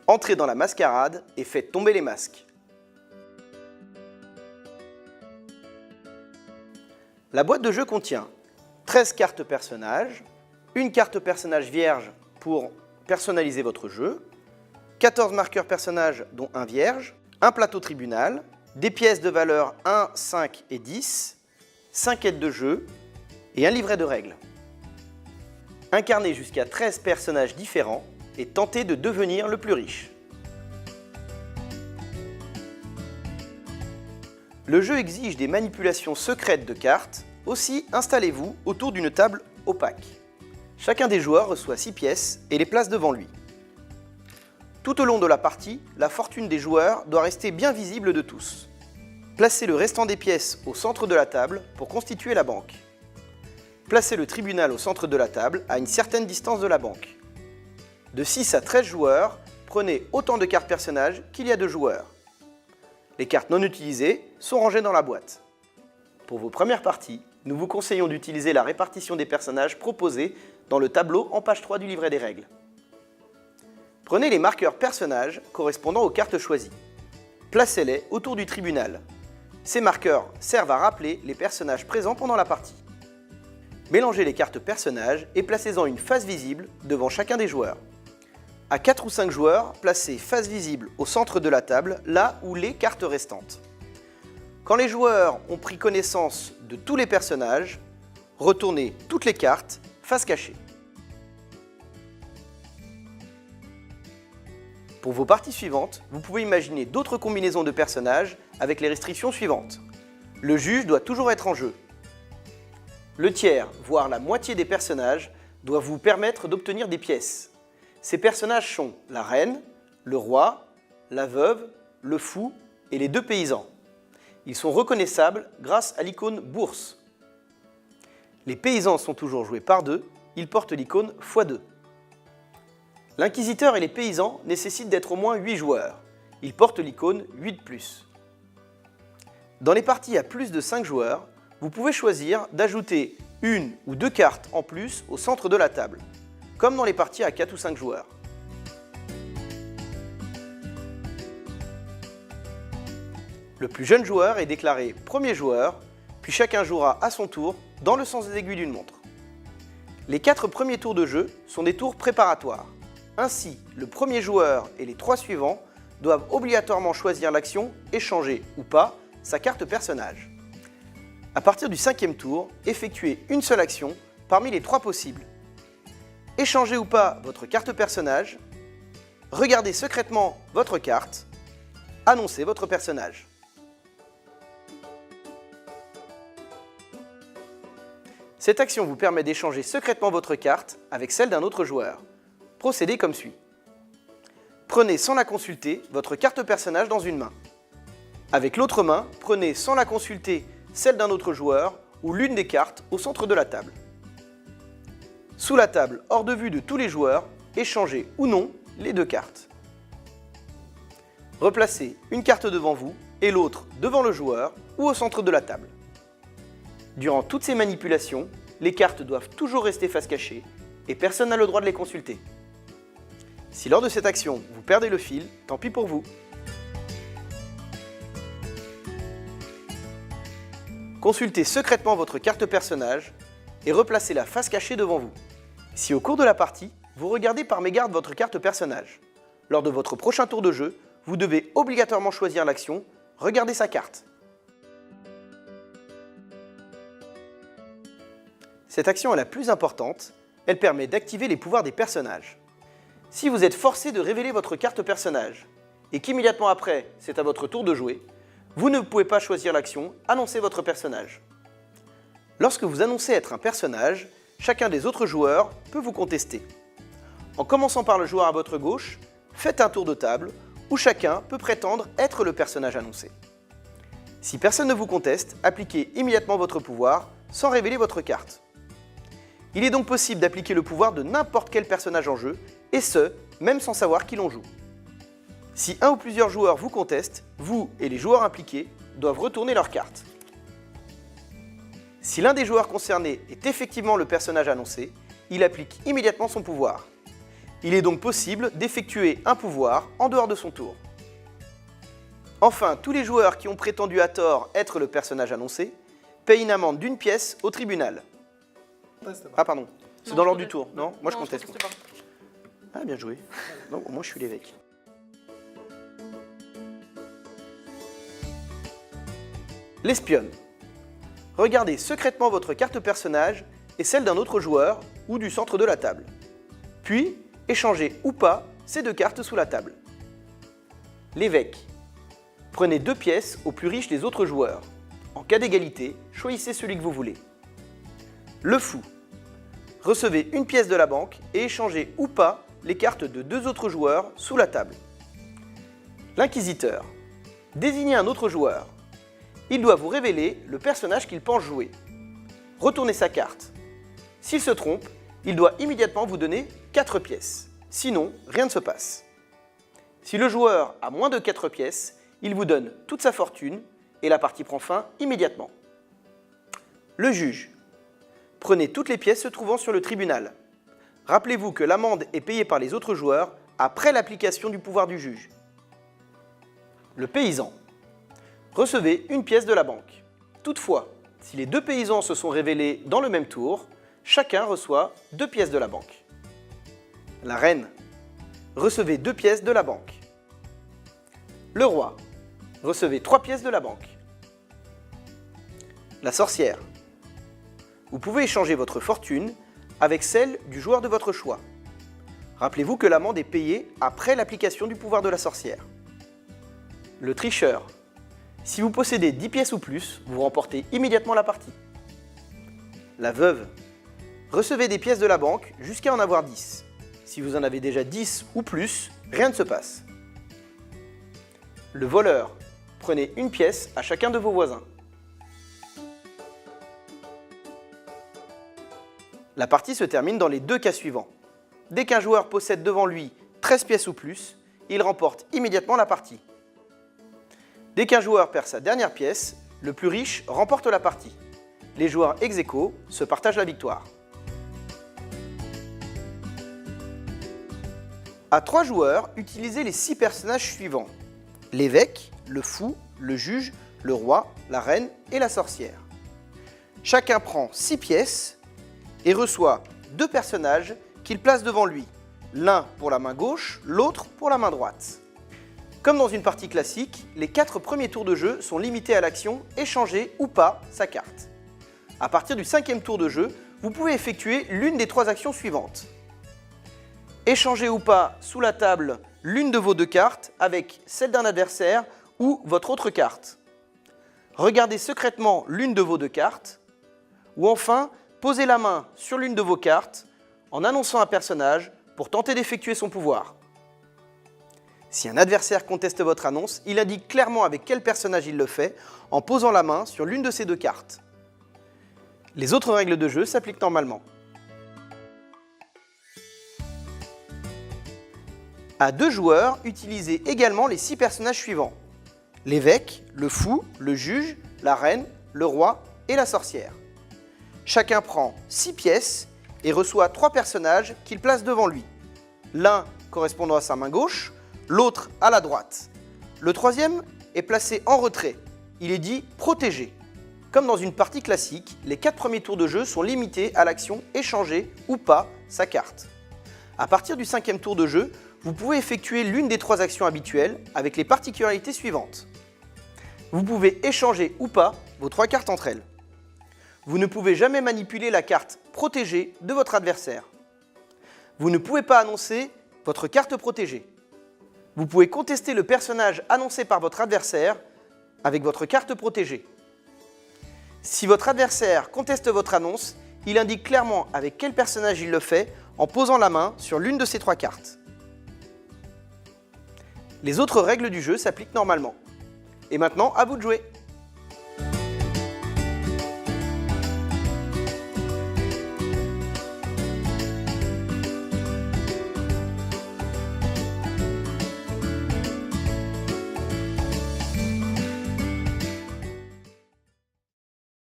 Entrez dans la mascarade et faites tomber les masques. La boîte de jeu contient 13 cartes personnages, une carte personnage vierge pour personnaliser votre jeu, 14 marqueurs personnages dont un vierge, un plateau tribunal, des pièces de valeur 1, 5 et 10, 5 aides de jeu et un livret de règles. Incarnez jusqu'à 13 personnages différents et tentez de devenir le plus riche. Le jeu exige des manipulations secrètes de cartes, aussi installez-vous autour d'une table opaque. Chacun des joueurs reçoit 6 pièces et les place devant lui. Tout au long de la partie, la fortune des joueurs doit rester bien visible de tous. Placez le restant des pièces au centre de la table pour constituer la banque. Placez le tribunal au centre de la table à une certaine distance de la banque. De 6 à 13 joueurs, prenez autant de cartes personnages qu'il y a de joueurs. Les cartes non utilisées sont rangées dans la boîte. Pour vos premières parties, nous vous conseillons d'utiliser la répartition des personnages proposée dans le tableau en page 3 du livret des règles. Prenez les marqueurs personnages correspondant aux cartes choisies. Placez-les autour du tribunal. Ces marqueurs servent à rappeler les personnages présents pendant la partie. Mélangez les cartes personnages et placez-en une face visible devant chacun des joueurs. À 4 ou 5 joueurs, placez face visible au centre de la table, là où les cartes restantes. Quand les joueurs ont pris connaissance de tous les personnages, retournez toutes les cartes face cachée. Pour vos parties suivantes, vous pouvez imaginer d'autres combinaisons de personnages avec les restrictions suivantes. Le juge doit toujours être en jeu. Le tiers, voire la moitié des personnages, doit vous permettre d'obtenir des pièces. Ces personnages sont la reine, le roi, la veuve, le fou et les 2 paysans. Ils sont reconnaissables grâce à l'icône bourse. Les paysans sont toujours joués par 2, ils portent l'icône x2. L'inquisiteur et les paysans nécessitent d'être au moins 8 joueurs. Ils portent l'icône 8+. Dans les parties à plus de 5 joueurs, vous pouvez choisir d'ajouter 1 ou 2 cartes en plus au centre de la table, comme dans les parties à 4 ou 5 joueurs. Le plus jeune joueur est déclaré premier joueur, puis chacun jouera à son tour dans le sens des aiguilles d'une montre. Les 4 premiers tours de jeu sont des tours préparatoires. Ainsi, le premier joueur et les 3 suivants doivent obligatoirement choisir l'action échanger ou pas sa carte personnage. À partir du 5e tour, effectuez une seule action parmi les 3 possibles. Échangez ou pas votre carte personnage, regardez secrètement votre carte, annoncez votre personnage. Cette action vous permet d'échanger secrètement votre carte avec celle d'un autre joueur. Procédez comme suit. Prenez sans la consulter votre carte personnage dans une main. Avec l'autre main, prenez sans la consulter celle d'un autre joueur ou l'une des cartes au centre de la table. Sous la table, hors de vue de tous les joueurs, échangez ou non les 2 cartes. Replacez une carte devant vous et l'autre devant le joueur ou au centre de la table. Durant toutes ces manipulations, les cartes doivent toujours rester face cachée et personne n'a le droit de les consulter. Si lors de cette action, vous perdez le fil, tant pis pour vous. Consultez secrètement votre carte personnage et replacez-la face cachée devant vous. Si au cours de la partie, vous regardez par mégarde votre carte personnage, lors de votre prochain tour de jeu, vous devez obligatoirement choisir l'action « Regardez sa carte ». Cette action est la plus importante, elle permet d'activer les pouvoirs des personnages. Si vous êtes forcé de révéler votre carte personnage et qu'immédiatement après, c'est à votre tour de jouer, vous ne pouvez pas choisir l'action « Annoncer votre personnage ». Lorsque vous annoncez être un personnage, chacun des autres joueurs peut vous contester. En commençant par le joueur à votre gauche, faites un tour de table où chacun peut prétendre être le personnage annoncé. Si personne ne vous conteste, appliquez immédiatement votre pouvoir sans révéler votre carte. Il est donc possible d'appliquer le pouvoir de n'importe quel personnage en jeu, et ce, même sans savoir qui l'on joue. Si un ou plusieurs joueurs vous contestent, vous et les joueurs impliqués doivent retourner leur carte. Si l'un des joueurs concernés est effectivement le personnage annoncé, il applique immédiatement son pouvoir. Il est donc possible d'effectuer un pouvoir en dehors de son tour. Enfin, tous les joueurs qui ont prétendu à tort être le personnage annoncé payent une amende d'1 pièce au tribunal. Ah pardon, c'est dans l'ordre du tour, non? Moi je conteste. Ah bien joué. Non, moi je suis l'évêque. L'espionne. Regardez secrètement votre carte personnage et celle d'un autre joueur ou du centre de la table. Puis, échangez ou pas ces 2 cartes sous la table. L'évêque. Prenez 2 pièces au plus riche des autres joueurs. En cas d'égalité, choisissez celui que vous voulez. Le fou. Recevez 1 pièce de la banque et échangez ou pas les cartes de 2 autres joueurs sous la table. L'inquisiteur. Désignez un autre joueur. Il doit vous révéler le personnage qu'il pense jouer. Retournez sa carte. S'il se trompe, il doit immédiatement vous donner 4 pièces. Sinon, rien ne se passe. Si le joueur a moins de 4 pièces, il vous donne toute sa fortune et la partie prend fin immédiatement. Le juge. Prenez toutes les pièces se trouvant sur le tribunal. Rappelez-vous que l'amende est payée par les autres joueurs après l'application du pouvoir du juge. Le paysan. Recevez 1 pièce de la banque. Toutefois, si les 2 paysans se sont révélés dans le même tour, chacun reçoit 2 pièces de la banque. La reine. Recevez 2 pièces de la banque. Le roi. Recevez 3 pièces de la banque. La sorcière. Vous pouvez échanger votre fortune avec celle du joueur de votre choix. Rappelez-vous que l'amende est payée après l'application du pouvoir de la sorcière. Le tricheur. Si vous possédez 10 pièces ou plus, vous remportez immédiatement la partie. La veuve. Recevez des pièces de la banque jusqu'à en avoir 10. Si vous en avez déjà 10 ou plus, rien ne se passe. Le voleur. Prenez 1 pièce à chacun de vos voisins. La partie se termine dans les 2 cas suivants. Dès qu'un joueur possède devant lui 13 pièces ou plus, il remporte immédiatement la partie. Dès qu'un joueur perd sa dernière pièce, le plus riche remporte la partie. Les joueurs ex aequo se partagent la victoire. À 3 joueurs, utilisez les 6 personnages suivants. L'évêque, le fou, le juge, le roi, la reine et la sorcière. Chacun prend 6 pièces et reçoit 2 personnages qu'il place devant lui, l'un pour la main gauche, l'autre pour la main droite. Comme dans une partie classique, les 4 premiers tours de jeu sont limités à l'action « Échanger ou pas sa carte ». À partir du 5e tour de jeu, vous pouvez effectuer l'une des 3 actions suivantes. Échanger ou pas sous la table l'une de vos 2 cartes avec celle d'un adversaire ou votre autre carte. Regardez secrètement l'une de vos 2 cartes. Ou enfin, posez la main sur l'une de vos cartes en annonçant un personnage pour tenter d'effectuer son pouvoir. Si un adversaire conteste votre annonce, il indique clairement avec quel personnage il le fait en posant la main sur l'une de ces 2 cartes. Les autres règles de jeu s'appliquent normalement. À 2 joueurs, utilisez également les 6 personnages suivants. L'évêque, le fou, le juge, la reine, le roi et la sorcière. Chacun prend 6 pièces et reçoit 3 personnages qu'il place devant lui. L'un correspondant à sa main gauche, l'autre à la droite. Le troisième est placé en retrait. Il est dit protégé. Comme dans une partie classique, les 4 premiers tours de jeu sont limités à l'action échanger ou pas sa carte. À partir du 5e tour de jeu, vous pouvez effectuer l'une des 3 actions habituelles avec les particularités suivantes. Vous pouvez échanger ou pas vos 3 cartes entre elles. Vous ne pouvez jamais manipuler la carte protégée de votre adversaire. Vous ne pouvez pas annoncer votre carte protégée. Vous pouvez contester le personnage annoncé par votre adversaire avec votre carte protégée. Si votre adversaire conteste votre annonce, il indique clairement avec quel personnage il le fait en posant la main sur l'une de ces 3 cartes. Les autres règles du jeu s'appliquent normalement. Et maintenant, à vous de jouer!